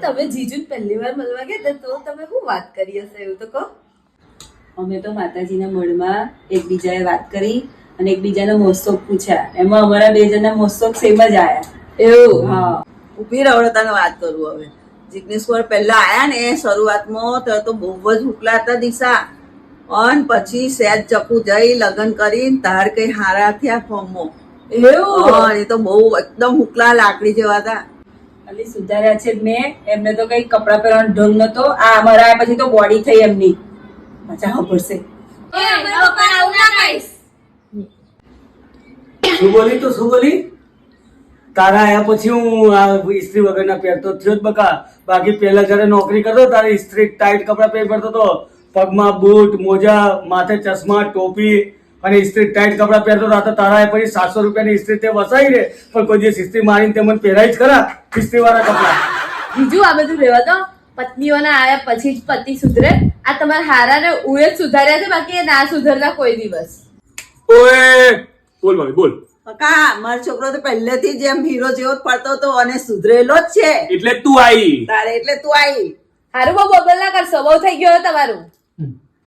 તમે જીજુને પહેલી વાર મળવા ગયા તો તમે શું વાત કરી હશે એવું તો કહો. અમે તો માતાજીના મળમાં એકબીજાએ વાત કરી અને એકબીજાના મોજશોખ પૂછ્યા. એમાં અમારા બે જણના મોજશોખ સેમ જ આયા. એવું? હા. ઉભી રહો તને વાત કરું હવે. જિગ્નેશ્વર પહેલા આયા ને શરૂઆતમાં તો બહુ જ હુકલા હતા દિશા. અને પછી સહેજ ચકુ જઈ લગ્ન કરીને તાર કઈ હારા થયા ફોર્મમાં. એવું? એ તો બહુ એકદમ હુકલા લાકડી જેવા હતા. ખાલી સુધાર્યા છે મેં. એમને તો કઈ કપડા પહેરવાનો ઢંગ નતો. આ અમારા આયા પછી તો બોડી થઈ એમની. પાછા ખબરશે. શું બોલી તો શું બોલી? તારા આયા પછી હું આ ઇસ્ત્રી વગરના પહેરતો થયો જ બકા. બાકી પહેલા જયારે નોકરી કરતો તારે ઇસ્ત્રી ટાઈટ કપડા પહેરતો હતો. પગમાં બૂટ, મોજા, માથે ચશ્મા, ટોપી અને ઇસ્ત્રી ટાઈટ કપડા પહેરતો હતો. તારા આયા પછી 700 રૂપિયાની ઇસ્ત્રી તે વસાઈ રે પણ કોઈ દિવસ ઇસ્ત્રી મારીને તે મને પહેરાય જ ખરા ઇસ્ત્રી વાળા કપડા. બીજું આ બધું રહેવા દો. પત્નીઓના આયા પછી જ પતિ સુધરે. આ તમારા હારા ને ઉએ જ સુધાર્યા છે, બાકી એ ના સુધરતા કોઈ દિવસ. ઓએ બોલ ભાઈ બોલ. કાકા મારો છોકરો તો પહેલેથી જ એમ હીરો જેવો જ પડતો હતો અને સુધરેલો જ છે. એટલે તું આવી. તારે એટલે તું આવી. હારું બહુ બબલ ના કરશો, બહુ થઈ ગયો તમારું.